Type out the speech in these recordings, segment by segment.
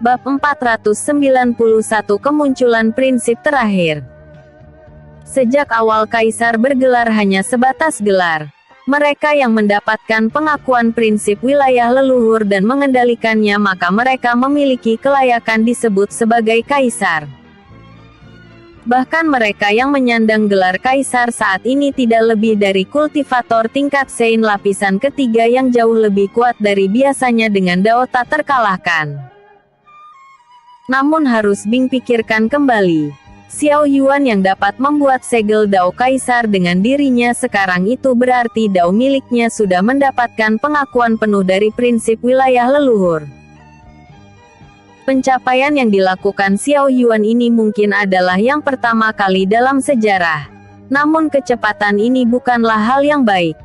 Bab 491 Kemunculan prinsip terakhir. Sejak awal Kaisar bergelar hanya sebatas gelar. Mereka yang mendapatkan pengakuan prinsip wilayah leluhur dan mengendalikannya, maka mereka memiliki kelayakan disebut sebagai Kaisar. Bahkan mereka yang menyandang gelar Kaisar saat ini tidak lebih dari kultivator tingkat Sein lapisan ketiga yang jauh lebih kuat dari biasanya dengan dao tak terkalahkan. Namun harus Bing pikirkan kembali. Xiao Yuan yang dapat membuat segel dao Kaisar dengan dirinya sekarang itu berarti dao miliknya sudah mendapatkan pengakuan penuh dari prinsip wilayah leluhur. Pencapaian yang dilakukan Xiao Yuan ini mungkin adalah yang pertama kali dalam sejarah. Namun kecepatan ini bukanlah hal yang baik.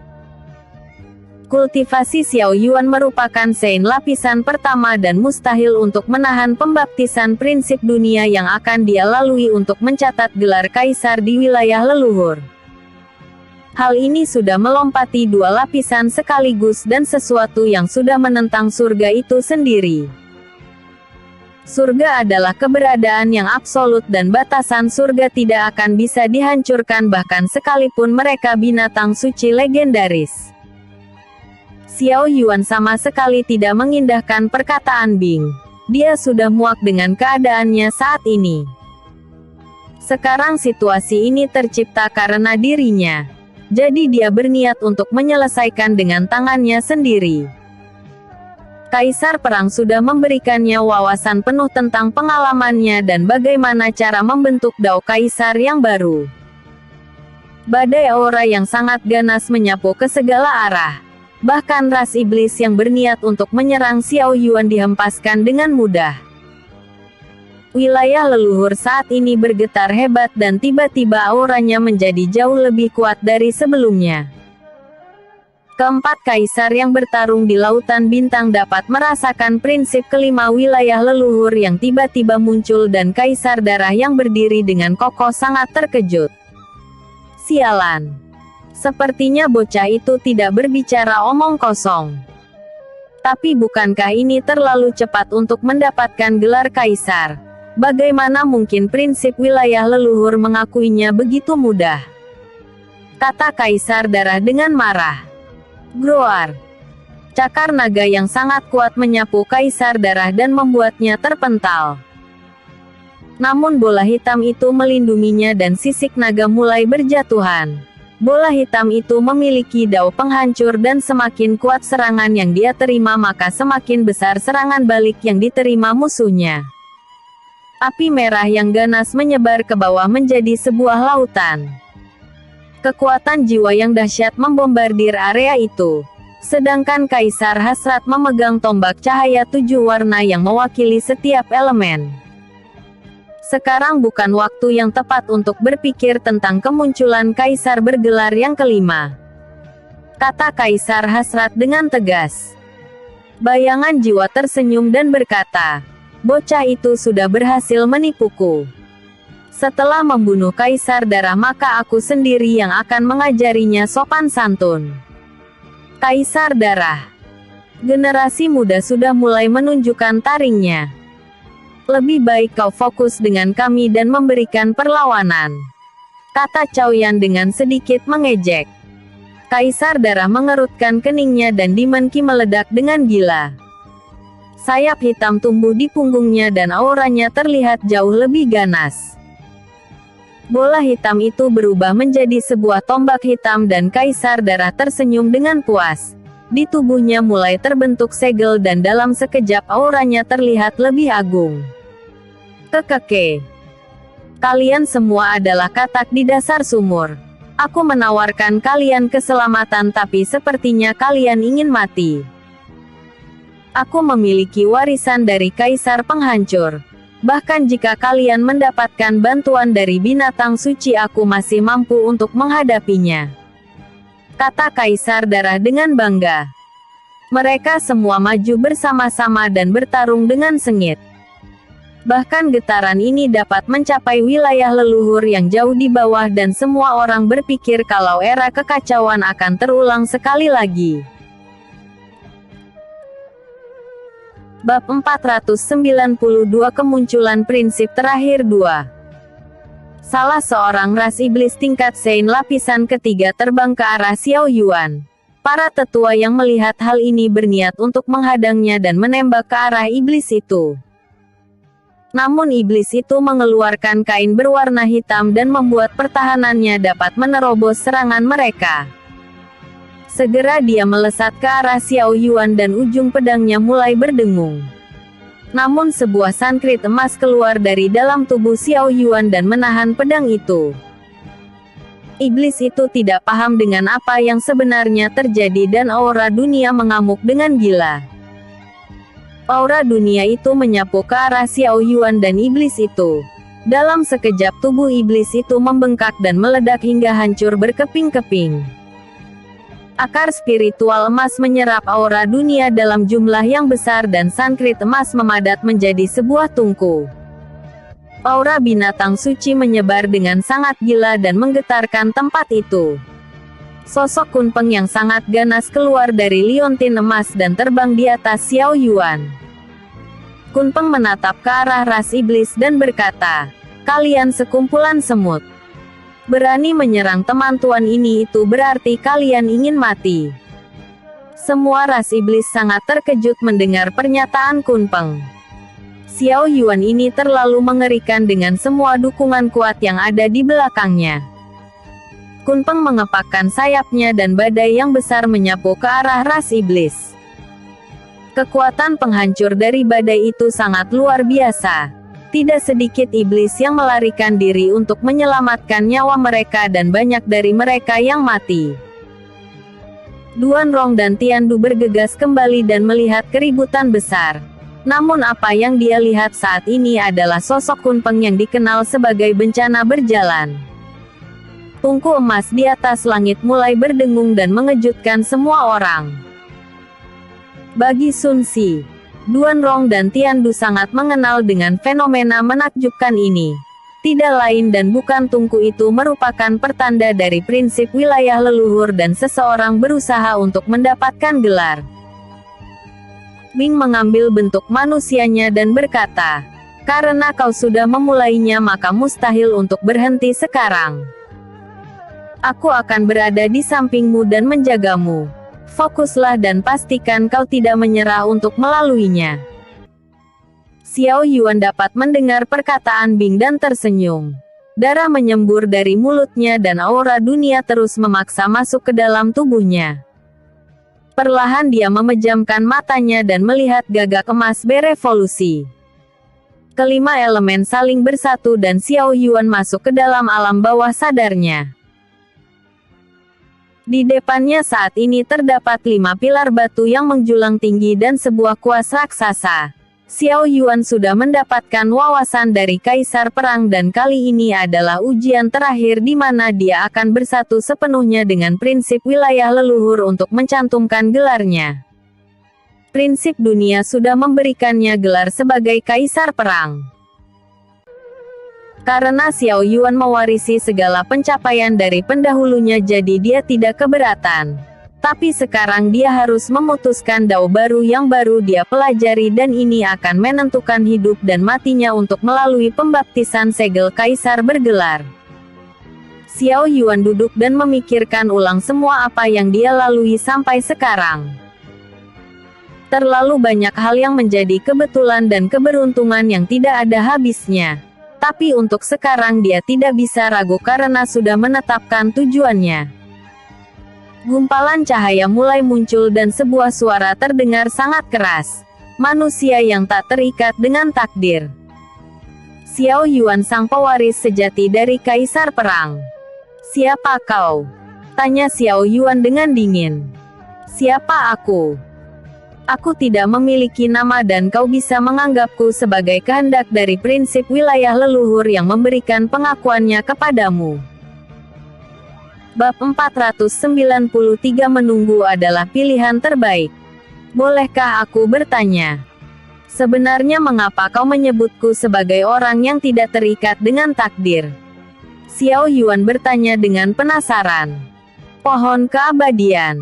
Kultivasi Xiao Yuan merupakan Sein lapisan pertama dan mustahil untuk menahan pembaptisan prinsip dunia yang akan dia lalui untuk mencatat gelar Kaisar di wilayah leluhur. Hal ini sudah melompati dua lapisan sekaligus dan sesuatu yang sudah menentang surga itu sendiri. Surga adalah keberadaan yang absolut dan batasan surga tidak akan bisa dihancurkan bahkan sekalipun mereka binatang suci legendaris. Xiao Yuan sama sekali tidak mengindahkan perkataan Bing. Dia sudah muak dengan keadaannya saat ini. Sekarang situasi ini tercipta karena dirinya. Jadi dia berniat untuk menyelesaikan dengan tangannya sendiri. Kaisar Perang sudah memberikannya wawasan penuh tentang pengalamannya dan bagaimana cara membentuk dao Kaisar yang baru. Badai aura yang sangat ganas menyapu ke segala arah. Bahkan ras iblis yang berniat untuk menyerang Xiao Yuan dihempaskan dengan mudah. Wilayah leluhur saat ini bergetar hebat dan tiba-tiba auranya menjadi jauh lebih kuat dari sebelumnya. Keempat kaisar yang bertarung di lautan bintang dapat merasakan prinsip kelima wilayah leluhur yang tiba-tiba muncul dan Kaisar Darah yang berdiri dengan kokoh sangat terkejut. Sialan. Sepertinya bocah itu tidak berbicara omong kosong. Tapi bukankah ini terlalu cepat untuk mendapatkan gelar Kaisar? Bagaimana mungkin prinsip wilayah leluhur mengakuinya begitu mudah? Kata Kaisar Darah dengan marah. Groar. Cakar naga yang sangat kuat menyapu Kaisar Darah dan membuatnya terpental. Namun bola hitam itu melindunginya dan sisik naga mulai berjatuhan. Bola hitam itu memiliki dao penghancur dan semakin kuat serangan yang dia terima maka semakin besar serangan balik yang diterima musuhnya. Api merah yang ganas menyebar ke bawah menjadi sebuah lautan. Kekuatan jiwa yang dahsyat membombardir area itu. Sedangkan Kaisar Hasrat memegang tombak cahaya 7 warna yang mewakili setiap elemen. Sekarang bukan waktu yang tepat untuk berpikir tentang kemunculan Kaisar bergelar yang kelima. Kata Kaisar Hasrat dengan tegas. Bayangan jiwa tersenyum dan berkata, bocah itu sudah berhasil menipuku. Setelah membunuh Kaisar Darah maka aku sendiri yang akan mengajarinya sopan santun. Kaisar Darah. Generasi muda sudah mulai menunjukkan taringnya. Lebih baik kau fokus dengan kami dan memberikan perlawanan. Kata Cao Yan dengan sedikit mengejek. Kaisar Darah mengerutkan keningnya dan Demon Qi meledak dengan gila. Sayap hitam tumbuh di punggungnya dan auranya terlihat jauh lebih ganas. Bola hitam itu berubah menjadi sebuah tombak hitam dan Kaisar Darah tersenyum dengan puas. Di tubuhnya mulai terbentuk segel dan dalam sekejap auranya terlihat lebih agung. Kekeke. Kalian semua adalah katak di dasar sumur. Aku menawarkan kalian keselamatan tapi sepertinya kalian ingin mati. Aku memiliki warisan dari Kaisar Penghancur. Bahkan jika kalian mendapatkan bantuan dari binatang suci aku masih mampu untuk menghadapinya. Kata Kaisar Darah dengan bangga. Mereka semua maju bersama-sama dan bertarung dengan sengit. Bahkan getaran ini dapat mencapai wilayah leluhur yang jauh di bawah dan semua orang berpikir kalau era kekacauan akan terulang sekali lagi. Bab 492 Kemunculan Prinsip Terakhir 2. Salah seorang ras iblis tingkat Sein lapisan ketiga terbang ke arah Xiao Yuan. Para tetua yang melihat hal ini berniat untuk menghadangnya dan menembak ke arah iblis itu. Namun iblis itu mengeluarkan kain berwarna hitam dan membuat pertahanannya dapat menerobos serangan mereka. Segera dia melesat ke arah Xiao Yuan dan ujung pedangnya mulai berdengung. Namun sebuah sankrit emas keluar dari dalam tubuh Xiao Yuan dan menahan pedang itu. Iblis itu tidak paham dengan apa yang sebenarnya terjadi dan aura dunia mengamuk dengan gila. Aura dunia itu menyapu ke arah Xiao Yuan dan iblis itu. Dalam sekejap tubuh iblis itu membengkak dan meledak hingga hancur berkeping-keping. Akar spiritual emas menyerap aura dunia dalam jumlah yang besar dan sankrit emas memadat menjadi sebuah tungku. Aura binatang suci menyebar dengan sangat gila dan menggetarkan tempat itu. Sosok Kunpeng yang sangat ganas keluar dari liontin emas dan terbang di atas Xiao Yuan. Kunpeng menatap ke arah ras iblis dan berkata, "Kalian sekumpulan semut. Berani menyerang teman tuan ini itu berarti kalian ingin mati." Semua ras iblis sangat terkejut mendengar pernyataan Kunpeng. Xiao Yuan ini terlalu mengerikan dengan semua dukungan kuat yang ada di belakangnya. Kunpeng mengepakkan sayapnya dan badai yang besar menyapu ke arah ras iblis. Kekuatan penghancur dari badai itu sangat luar biasa. Tidak sedikit iblis yang melarikan diri untuk menyelamatkan nyawa mereka dan banyak dari mereka yang mati. Duan Rong dan Tiandu bergegas kembali dan melihat keributan besar. Namun apa yang dia lihat saat ini adalah sosok Kunpeng yang dikenal sebagai bencana berjalan. Tungku emas di atas langit mulai berdengung dan mengejutkan semua orang. Bagi Sun Si, Duan Rong dan Tiandu sangat mengenal dengan fenomena menakjubkan ini. Tidak lain dan bukan tungku itu merupakan pertanda dari prinsip wilayah leluhur dan seseorang berusaha untuk mendapatkan gelar. Bing mengambil bentuk manusianya dan berkata, "Karena kau sudah memulainya maka mustahil untuk berhenti sekarang. Aku akan berada di sampingmu dan menjagamu. Fokuslah dan pastikan kau tidak menyerah untuk melaluinya." Xiao Yuan dapat mendengar perkataan Bing dan tersenyum. Darah menyembur dari mulutnya dan aura dunia terus memaksa masuk ke dalam tubuhnya. Perlahan dia memejamkan matanya dan melihat gagak emas berevolusi. Kelima elemen saling bersatu dan Xiao Yuan masuk ke dalam alam bawah sadarnya. Di depannya saat ini terdapat 5 pilar batu yang menjulang tinggi dan sebuah kuas raksasa. Xiao Yuan sudah mendapatkan wawasan dari Kaisar Perang dan kali ini adalah ujian terakhir di mana dia akan bersatu sepenuhnya dengan prinsip wilayah leluhur untuk mencantumkan gelarnya. Prinsip dunia sudah memberikannya gelar sebagai Kaisar Perang. Karena Xiao Yuan mewarisi segala pencapaian dari pendahulunya jadi dia tidak keberatan. Tapi sekarang dia harus memutuskan dao baru yang baru dia pelajari dan ini akan menentukan hidup dan matinya untuk melalui pembaptisan segel Kaisar bergelar. Xiao Yuan duduk dan memikirkan ulang semua apa yang dia lalui sampai sekarang. Terlalu banyak hal yang menjadi kebetulan dan keberuntungan yang tidak ada habisnya. Tapi untuk sekarang dia tidak bisa ragu karena sudah menetapkan tujuannya. Gumpalan cahaya mulai muncul dan sebuah suara terdengar sangat keras. Manusia yang tak terikat dengan takdir. Xiao Yuan sang pewaris sejati dari Kaisar Perang. "Siapa kau?" tanya Xiao Yuan dengan dingin. "Siapa aku? Aku tidak memiliki nama dan kau bisa menganggapku sebagai kehendak dari prinsip wilayah leluhur yang memberikan pengakuannya kepadamu." Bab 493 Menunggu adalah pilihan terbaik. Bolehkah aku bertanya? Sebenarnya mengapa kau menyebutku sebagai orang yang tidak terikat dengan takdir? Xiao Yuan bertanya dengan penasaran. Pohon keabadian,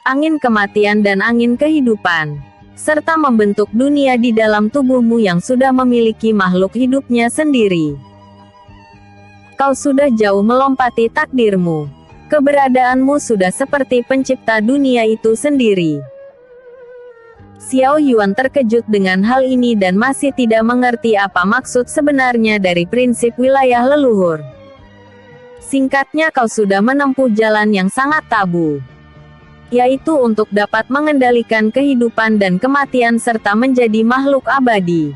angin kematian dan angin kehidupan. serta membentuk dunia di dalam tubuhmu yang sudah memiliki makhluk hidupnya sendiri. Kau sudah jauh melompati takdirmu. Keberadaanmu sudah seperti pencipta dunia itu sendiri. Xiao Yuan terkejut dengan hal ini dan masih tidak mengerti apa maksud sebenarnya dari prinsip wilayah leluhur. Singkatnya, kau sudah menempuh jalan yang sangat tabu, yaitu untuk dapat mengendalikan kehidupan dan kematian serta menjadi makhluk abadi.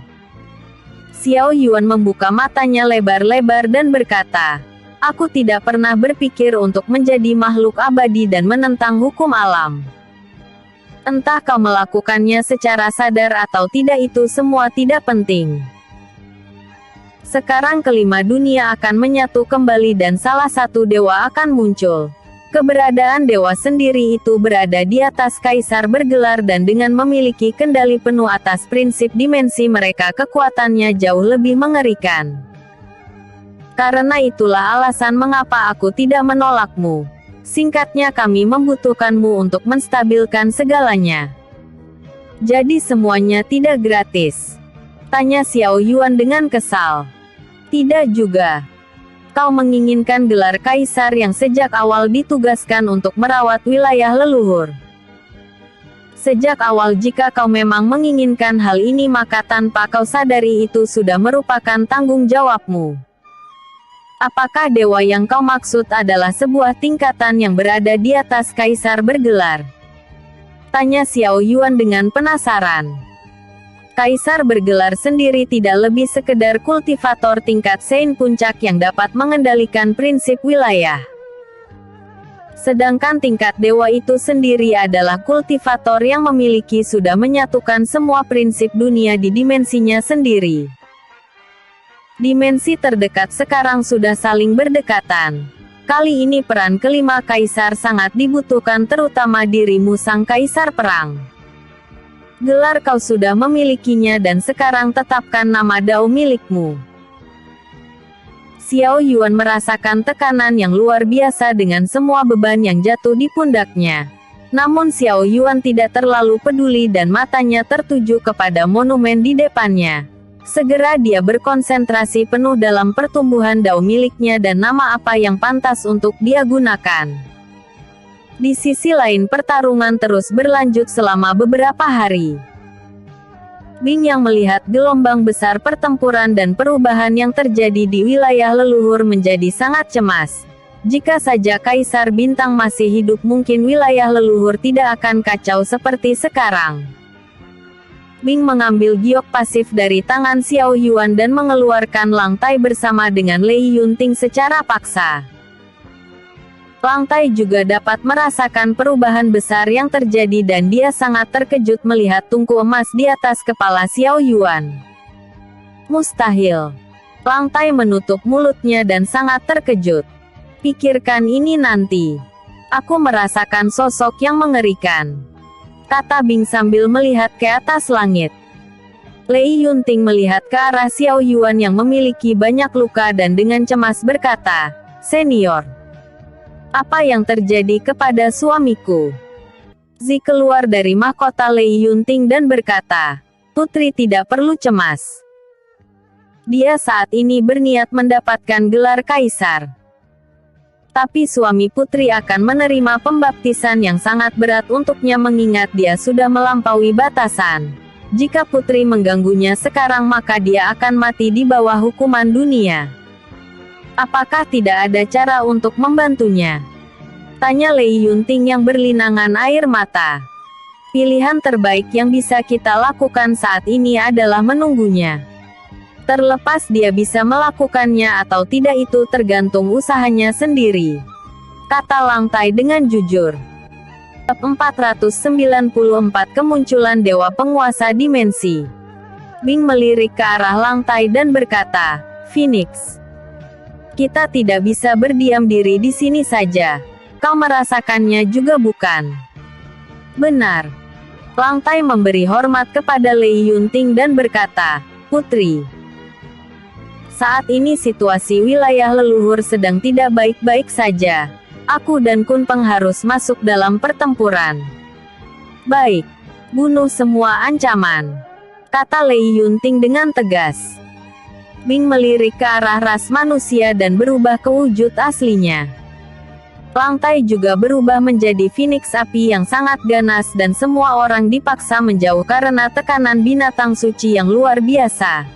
Xiao Yuan membuka matanya lebar-lebar dan berkata, "Aku tidak pernah berpikir untuk menjadi makhluk abadi dan menentang hukum alam. Entah kau melakukannya secara sadar atau tidak, itu semua tidak penting. Sekarang kelima dunia akan menyatu kembali dan salah satu dewa akan muncul. Keberadaan dewa sendiri itu berada di atas kaisar bergelar dan dengan memiliki kendali penuh atas prinsip dimensi mereka, kekuatannya jauh lebih mengerikan. Karena itulah alasan mengapa aku tidak menolakmu. Singkatnya, kami membutuhkanmu untuk menstabilkan segalanya. Jadi semuanya tidak gratis?" tanya Xiao Yuan dengan kesal. "Tidak juga. Kau menginginkan gelar kaisar yang sejak awal ditugaskan untuk merawat wilayah leluhur. Sejak awal jika kau memang menginginkan hal ini, maka tanpa kau sadari itu sudah merupakan tanggung jawabmu. Apakah dewa yang kau maksud adalah sebuah tingkatan yang berada di atas kaisar bergelar?" tanya Xiao Yuan dengan penasaran. Kaisar bergelar sendiri tidak lebih sekedar kultivator tingkat Sein puncak yang dapat mengendalikan prinsip wilayah. Sedangkan tingkat dewa itu sendiri adalah kultivator yang memiliki sudah menyatukan semua prinsip dunia di dimensinya sendiri. Dimensi terdekat sekarang sudah saling berdekatan. Kali ini peran kelima kaisar sangat dibutuhkan, terutama dirimu sang kaisar perang. Gelar kau sudah memilikinya dan sekarang tetapkan nama Dao milikmu." Xiao Yuan merasakan tekanan yang luar biasa dengan semua beban yang jatuh di pundaknya. Namun Xiao Yuan tidak terlalu peduli dan matanya tertuju kepada monumen di depannya. Segera dia berkonsentrasi penuh dalam pertumbuhan Dao miliknya dan nama apa yang pantas untuk dia gunakan. Di sisi lain, pertarungan terus berlanjut selama beberapa hari. Bing yang melihat gelombang besar pertempuran dan perubahan yang terjadi di wilayah leluhur menjadi sangat cemas. Jika saja Kaisar Bintang masih hidup, mungkin wilayah leluhur tidak akan kacau seperti sekarang. Bing mengambil giok pasif dari tangan Xiao Yuan dan mengeluarkan Langtai bersama dengan Lei Yunting secara paksa. Langtai juga dapat merasakan perubahan besar yang terjadi dan dia sangat terkejut melihat tungku emas di atas kepala Xiao Yuan. "Mustahil." Langtai menutup mulutnya dan sangat terkejut. "Pikirkan ini nanti. Aku merasakan sosok yang mengerikan," kata Bing sambil melihat ke atas langit. Lei Yunting melihat ke arah Xiao Yuan yang memiliki banyak luka dan dengan cemas berkata, "Senior, apa yang terjadi kepada suamiku?" Zi keluar dari mahkota Lei Yunting dan berkata, "Putri tidak perlu cemas. Dia saat ini berniat mendapatkan gelar kaisar. Tapi suami putri akan menerima pembaptisan yang sangat berat untuknya mengingat dia sudah melampaui batasan. Jika putri mengganggunya sekarang maka dia akan mati di bawah hukuman dunia. Apakah tidak ada cara untuk membantunya?" tanya Lei Yunting yang berlinangan air mata. "Pilihan terbaik yang bisa kita lakukan saat ini adalah menunggunya. Terlepas dia bisa melakukannya atau tidak itu tergantung usahanya sendiri," kata Langtai dengan jujur. 494 Kemunculan Dewa Penguasa Dimensi. Bing melirik ke arah Langtai dan berkata, "Phoenix, kita tidak bisa berdiam diri di sini saja. Kau merasakannya juga bukan?" "Benar." Langtai memberi hormat kepada Lei Yunting dan berkata, "Putri, saat ini situasi wilayah leluhur sedang tidak baik-baik saja. Aku dan Kun Peng harus masuk dalam pertempuran." "Baik." Bunuh semua ancaman, kata Lei Yunting dengan tegas. Bing melirik ke arah ras manusia dan berubah ke wujud aslinya. Lantai juga berubah menjadi Phoenix api yang sangat ganas dan semua orang dipaksa menjauh karena tekanan binatang suci yang luar biasa.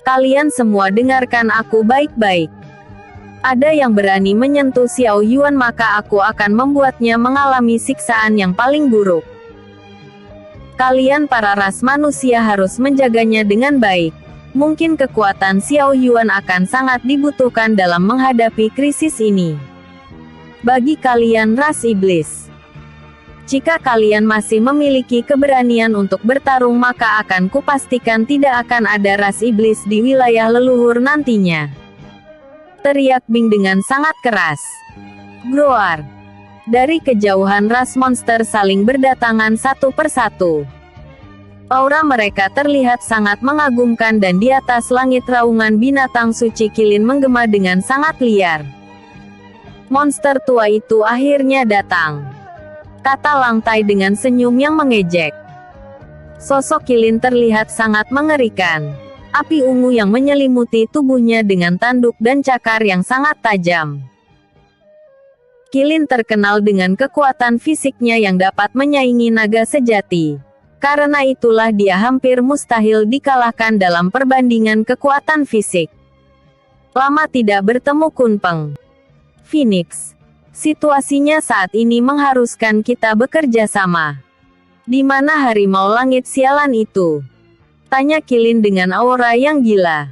Kalian semua dengarkan aku baik-baik. Ada yang berani menyentuh Xiao Yuan maka aku akan membuatnya mengalami siksaan yang paling buruk. Kalian para ras manusia harus menjaganya dengan baik. Mungkin kekuatan Xiao Yuan akan sangat dibutuhkan dalam menghadapi krisis ini. Bagi kalian ras iblis, jika kalian masih memiliki keberanian untuk bertarung maka akan kupastikan tidak akan ada ras iblis di wilayah leluhur nantinya. Teriak Bing dengan sangat keras. Groar. Dari kejauhan ras monster saling berdatangan satu persatu. Aura mereka terlihat sangat mengagumkan dan di atas langit raungan binatang suci kilin menggema dengan sangat liar. Monster tua itu akhirnya datang, kata Langtai dengan senyum yang mengejek. Sosok kilin terlihat sangat mengerikan. Api ungu yang menyelimuti tubuhnya dengan tanduk dan cakar yang sangat tajam. Kilin terkenal dengan kekuatan fisiknya yang dapat menyaingi naga sejati. Karena itulah dia hampir mustahil dikalahkan dalam perbandingan kekuatan fisik. Lama tidak bertemu Kunpeng. Phoenix, situasinya saat ini mengharuskan kita bekerja sama. Di mana harimau langit sialan itu? Tanya Kilin dengan aura yang gila.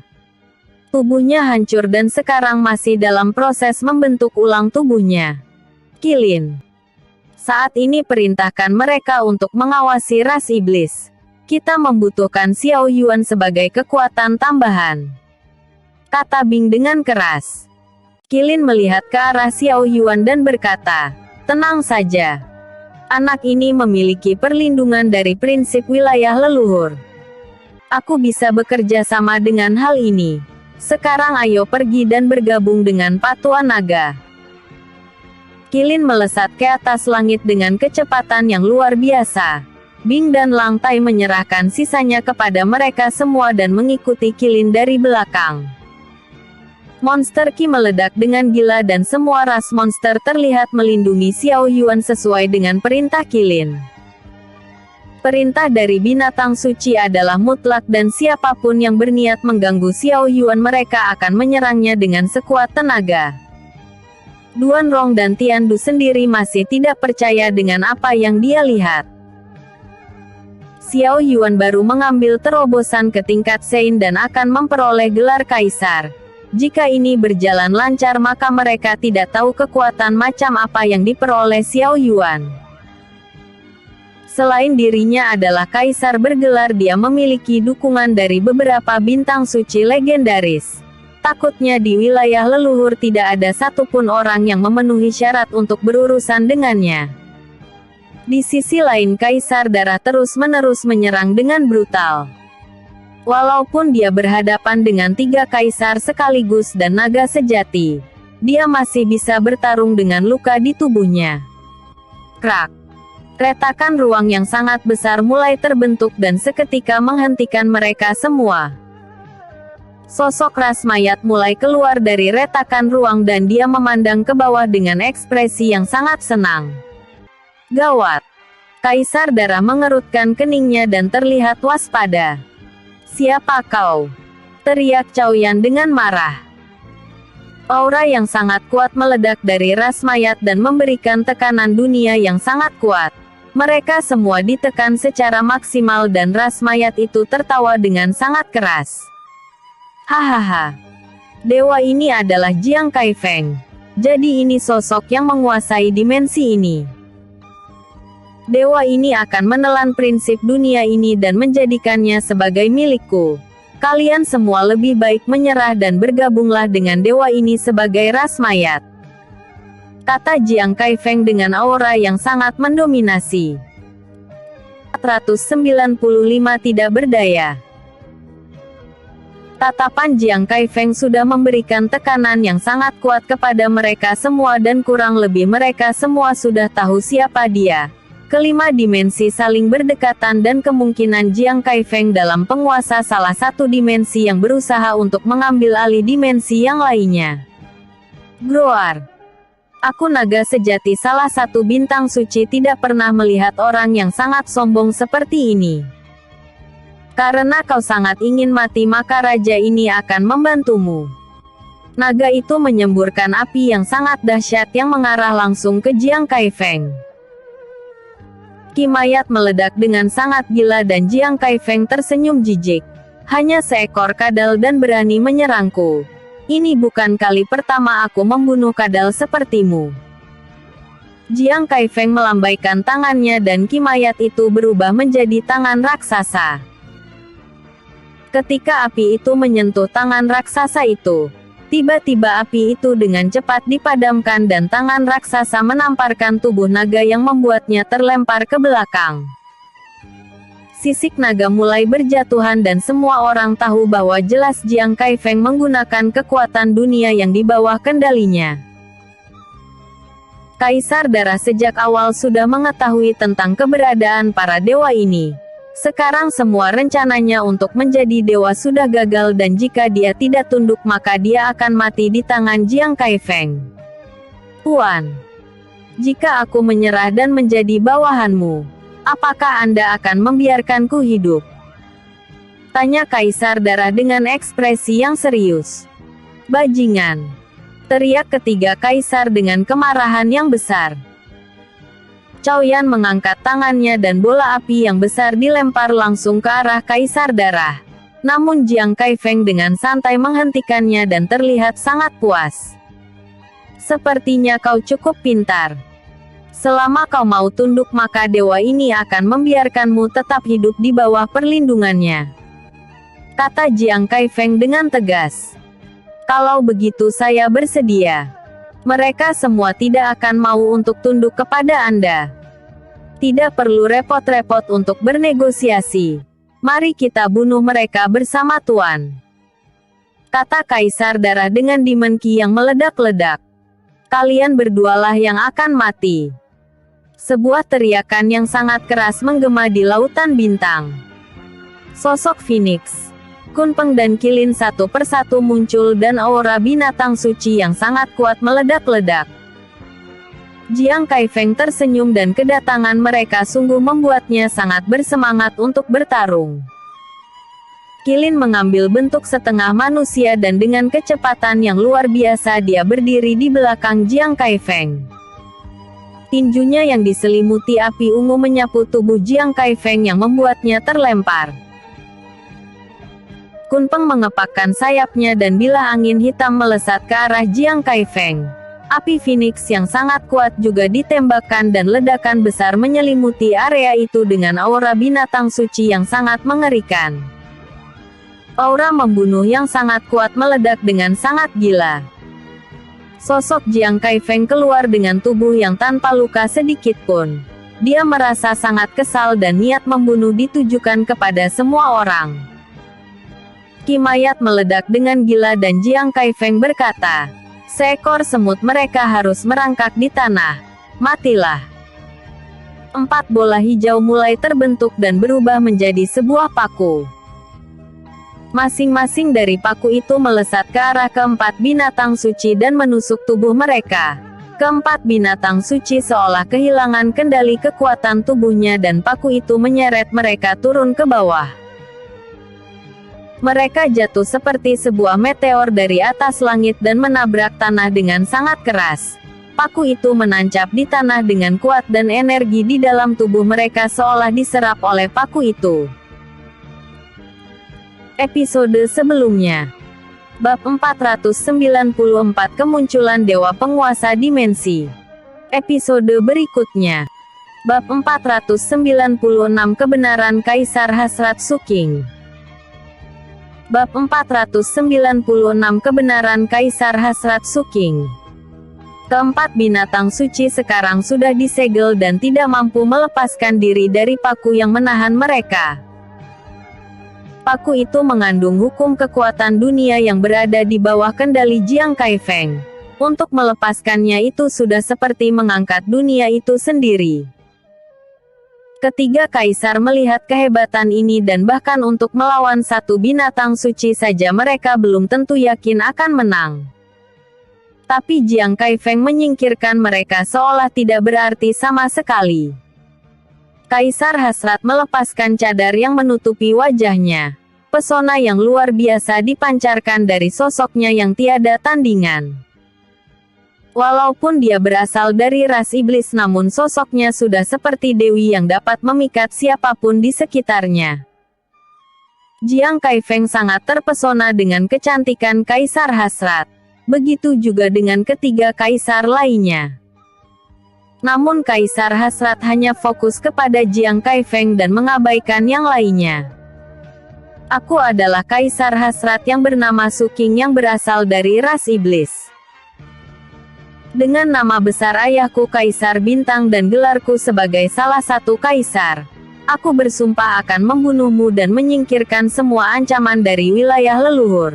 Tubuhnya hancur dan sekarang masih dalam proses membentuk ulang tubuhnya. Kilin, saat ini perintahkan mereka untuk mengawasi ras iblis. Kita membutuhkan Xiao Yuan sebagai kekuatan tambahan, kata Bing dengan keras. Kilin melihat ke arah Xiao Yuan dan berkata, tenang saja. Anak ini memiliki perlindungan dari prinsip wilayah leluhur. Aku bisa bekerja sama dengan hal ini. Sekarang ayo pergi dan bergabung dengan Patuan Naga. Kilin melesat ke atas langit dengan kecepatan yang luar biasa. Bing dan Langtai menyerahkan sisanya kepada mereka semua dan mengikuti Kilin dari belakang. Monster Qi meledak dengan gila dan semua ras monster terlihat melindungi Xiao Yuan sesuai dengan perintah Kilin. Perintah dari binatang suci adalah mutlak dan siapapun yang berniat mengganggu Xiao Yuan mereka akan menyerangnya dengan sekuat tenaga. Duan Rong dan Tian Du sendiri masih tidak percaya dengan apa yang dia lihat. Xiao Yuan baru mengambil terobosan ke tingkat Sein dan akan memperoleh gelar kaisar. Jika ini berjalan lancar maka mereka tidak tahu kekuatan macam apa yang diperoleh Xiao Yuan. Selain dirinya adalah kaisar bergelar dia memiliki dukungan dari beberapa bintang suci legendaris. Takutnya di wilayah leluhur tidak ada satupun orang yang memenuhi syarat untuk berurusan dengannya. Di sisi lain kaisar darah terus-menerus menyerang dengan brutal. Walaupun dia berhadapan dengan 3 kaisar sekaligus dan naga sejati, dia masih bisa bertarung dengan luka di tubuhnya. Krak. Retakan ruang yang sangat besar mulai terbentuk dan seketika menghentikan mereka semua. Sosok ras mayat mulai keluar dari retakan ruang dan dia memandang ke bawah dengan ekspresi yang sangat senang. Gawat. Kaisar darah mengerutkan keningnya dan terlihat waspada. Siapa kau? Teriak Cao Yan dengan marah. Aura yang sangat kuat meledak dari ras mayat dan memberikan tekanan dunia yang sangat kuat. Mereka semua ditekan secara maksimal dan ras mayat itu tertawa dengan sangat keras. Hahaha. Dewa ini adalah Jiang Kaifeng. Jadi ini sosok yang menguasai dimensi ini. Dewa ini akan menelan prinsip dunia ini dan menjadikannya sebagai milikku. Kalian semua lebih baik menyerah dan bergabunglah dengan dewa ini sebagai ras mayat. Kata Jiang Kaifeng dengan aura yang sangat mendominasi. 495 tidak berdaya. Tatapan Jiang Kaifeng sudah memberikan tekanan yang sangat kuat kepada mereka semua dan kurang lebih mereka semua sudah tahu siapa dia. Kelima dimensi saling berdekatan dan kemungkinan Jiang Kaifeng dalam penguasa salah satu dimensi yang berusaha untuk mengambil alih dimensi yang lainnya. Groar. Aku naga sejati salah satu bintang suci tidak pernah melihat orang yang sangat sombong seperti ini. Karena kau sangat ingin mati maka raja ini akan membantumu. Naga itu menyemburkan api yang sangat dahsyat yang mengarah langsung ke Jiang Kaifeng. Kimayat meledak dengan sangat gila dan Jiang Kaifeng tersenyum jijik. Hanya seekor kadal dan berani menyerangku. Ini bukan kali pertama aku membunuh kadal sepertimu. Jiang Kaifeng melambaikan tangannya dan kimayat itu berubah menjadi tangan raksasa. Ketika api itu menyentuh tangan raksasa itu, tiba-tiba api itu dengan cepat dipadamkan dan tangan raksasa menamparkan tubuh naga yang membuatnya terlempar ke belakang. Sisik naga mulai berjatuhan dan semua orang tahu bahwa jelas Jiang Kaifeng menggunakan kekuatan dunia yang di bawah kendalinya. Kaisar Darah sejak awal sudah mengetahui tentang keberadaan para dewa ini. Sekarang semua rencananya untuk menjadi dewa sudah gagal dan jika dia tidak tunduk maka dia akan mati di tangan Jiang Kaifeng. Tuan, jika aku menyerah dan menjadi bawahanmu, apakah Anda akan membiarkanku hidup? Tanya Kaisar Darah dengan ekspresi yang serius. Bajingan! Teriak ketiga kaisar dengan kemarahan yang besar. Cao Yan mengangkat tangannya dan bola api yang besar dilempar langsung ke arah Kaisar Darah. Namun Jiang Kaifeng dengan santai menghentikannya dan terlihat sangat puas. Sepertinya kau cukup pintar. Selama kau mau tunduk maka dewa ini akan membiarkanmu tetap hidup di bawah perlindungannya. Kata Jiang Kaifeng dengan tegas. Kalau begitu saya bersedia. Mereka semua tidak akan mau untuk tunduk kepada Anda. Tidak perlu repot-repot untuk bernegosiasi. Mari kita bunuh mereka bersama Tuan. Kata Kaisar Darah dengan Demon Ki yang meledak-ledak. Kalian berdualah yang akan mati. Sebuah teriakan yang sangat keras menggema di lautan bintang. Sosok Phoenix, Kunpeng dan Qilin satu persatu muncul dan aura binatang suci yang sangat kuat meledak-ledak. Jiang Kaifeng tersenyum dan kedatangan mereka sungguh membuatnya sangat bersemangat untuk bertarung. Qilin mengambil bentuk setengah manusia dan dengan kecepatan yang luar biasa dia berdiri di belakang Jiang Kaifeng. Tinjunya yang diselimuti api ungu menyapu tubuh Jiang Kaifeng yang membuatnya terlempar. Kunpeng mengepakkan sayapnya dan bilah angin hitam melesat ke arah Jiang Kaifeng. Api Phoenix yang sangat kuat juga ditembakkan dan ledakan besar menyelimuti area itu dengan aura binatang suci yang sangat mengerikan. Aura membunuh yang sangat kuat meledak dengan sangat gila. Sosok Jiang Kaifeng keluar dengan tubuh yang tanpa luka sedikit pun. Dia merasa sangat kesal dan niat membunuh ditujukan kepada semua orang. Kimayat meledak dengan gila dan Jiang Kaifeng berkata, seekor semut mereka harus merangkak di tanah. Matilah. 4 bola hijau mulai terbentuk dan berubah menjadi sebuah paku. Masing-masing dari paku itu melesat ke arah keempat binatang suci dan menusuk tubuh mereka. Keempat binatang suci seolah kehilangan kendali kekuatan tubuhnya dan paku itu menyeret mereka turun ke bawah. Mereka jatuh seperti sebuah meteor dari atas langit dan menabrak tanah dengan sangat keras. Paku itu menancap di tanah dengan kuat dan energi di dalam tubuh mereka seolah diserap oleh paku itu. Episode sebelumnya. Bab 494 Kemunculan Dewa Penguasa Dimensi. Episode berikutnya. Bab 496 Kebenaran Kaisar Hasrat Suking. Bab 496 Kebenaran Kaisar Hasrat Suking. Keempat binatang suci sekarang sudah disegel dan tidak mampu melepaskan diri dari paku yang menahan mereka. Paku itu mengandung hukum kekuatan dunia yang berada di bawah kendali Jiang Kaifeng. Untuk melepaskannya itu sudah seperti mengangkat dunia itu sendiri. Ketiga kaisar melihat kehebatan ini dan bahkan untuk melawan satu binatang suci saja mereka belum tentu yakin akan menang. Tapi Jiang Kaifeng menyingkirkan mereka seolah tidak berarti sama sekali. Kaisar hasrat melepaskan cadar yang menutupi wajahnya. Pesona yang luar biasa dipancarkan dari sosoknya yang tiada tandingan. Walaupun dia berasal dari ras iblis namun sosoknya sudah seperti dewi yang dapat memikat siapapun di sekitarnya. Jiang Kaifeng sangat terpesona dengan kecantikan Kaisar Hasrat. Begitu juga dengan ketiga kaisar lainnya. Namun Kaisar Hasrat hanya fokus kepada Jiang Kaifeng dan mengabaikan yang lainnya. Aku adalah Kaisar Hasrat yang bernama Su Qing yang berasal dari ras iblis. Dengan nama besar ayahku Kaisar Bintang dan gelarku sebagai salah satu kaisar, aku bersumpah akan membunuhmu dan menyingkirkan semua ancaman dari wilayah leluhur.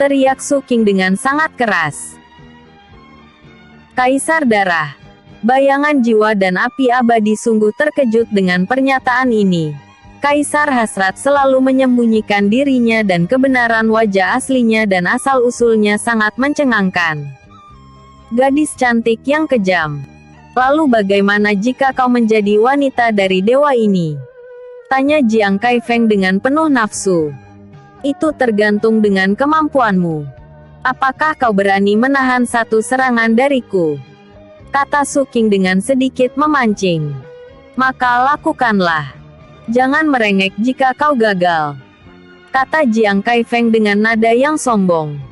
Teriak Su Qing dengan sangat keras. Kaisar Darah, bayangan jiwa dan api abadi sungguh terkejut dengan pernyataan ini. Kaisar Hasrat selalu menyembunyikan dirinya dan kebenaran wajah aslinya dan asal-usulnya sangat mencengangkan. Gadis cantik yang kejam. Lalu bagaimana jika kau menjadi wanita dari dewa ini? Tanya Jiang Kaifeng dengan penuh nafsu. Itu tergantung dengan kemampuanmu. Apakah kau berani menahan satu serangan dariku? Kata Su Qing dengan sedikit memancing. Maka lakukanlah. Jangan merengek jika kau gagal. Kata Jiang Kaifeng dengan nada yang sombong.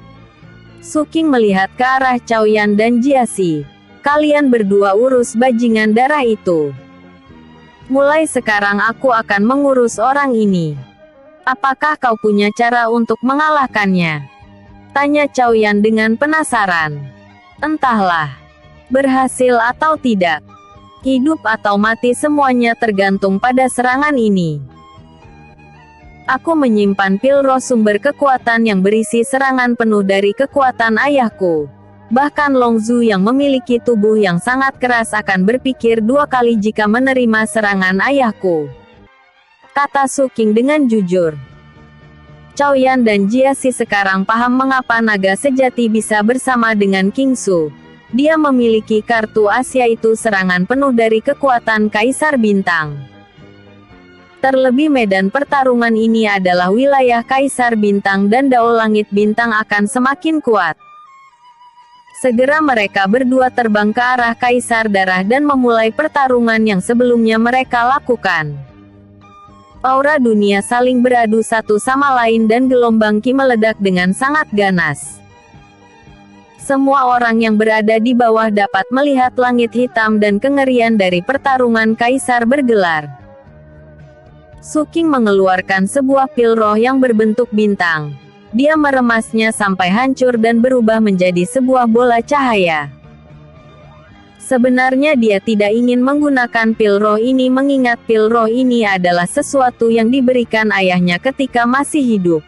Su Qing melihat ke arah Cao Yan dan Jiasi. Kalian berdua urus bajingan darah itu. Mulai sekarang aku akan mengurus orang ini. Apakah kau punya cara untuk mengalahkannya? Tanya Cao Yan dengan penasaran. Entahlah. Berhasil atau tidak. Hidup atau mati semuanya tergantung pada serangan ini. Aku menyimpan pil roh sumber kekuatan yang berisi serangan penuh dari kekuatan ayahku. Bahkan Long Zhu yang memiliki tubuh yang sangat keras akan berpikir dua kali jika menerima serangan ayahku. Kata Su Qing dengan jujur. Cao Yan dan Jiasi sekarang paham mengapa naga sejati bisa bersama dengan King Su. Dia memiliki kartu Asia itu serangan penuh dari kekuatan Kaisar Bintang. Terlebih medan pertarungan ini adalah wilayah Kaisar Bintang dan Dao Langit Bintang akan semakin kuat. Segera mereka berdua terbang ke arah Kaisar Darah dan memulai pertarungan yang sebelumnya mereka lakukan. Aura dunia saling beradu satu sama lain dan gelombang Qi meledak dengan sangat ganas. Semua orang yang berada di bawah dapat melihat langit hitam dan kengerian dari pertarungan Kaisar bergelar. Su Qing mengeluarkan sebuah pil roh yang berbentuk bintang. Dia meremasnya sampai hancur dan berubah menjadi sebuah bola cahaya. Sebenarnya dia tidak ingin menggunakan pil roh ini mengingat pil roh ini adalah sesuatu yang diberikan ayahnya ketika masih hidup.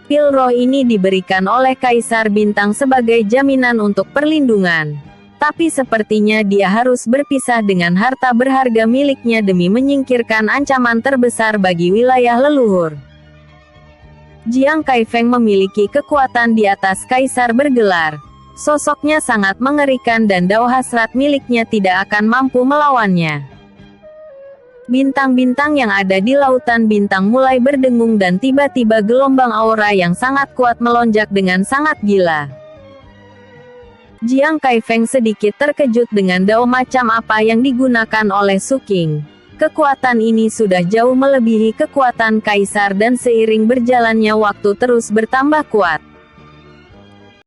Pil roh ini diberikan oleh Kaisar Bintang sebagai jaminan untuk perlindungan. Tapi sepertinya dia harus berpisah dengan harta berharga miliknya demi menyingkirkan ancaman terbesar bagi wilayah leluhur. Jiang Kaifeng memiliki kekuatan di atas Kaisar bergelar. Sosoknya sangat mengerikan dan dao hasrat miliknya tidak akan mampu melawannya. Bintang-bintang yang ada di lautan bintang mulai berdengung dan tiba-tiba gelombang aura yang sangat kuat melonjak dengan sangat gila. Jiang Kaifeng sedikit terkejut dengan dao macam apa yang digunakan oleh Su Qing. Kekuatan ini sudah jauh melebihi kekuatan Kaisar dan seiring berjalannya waktu terus bertambah kuat.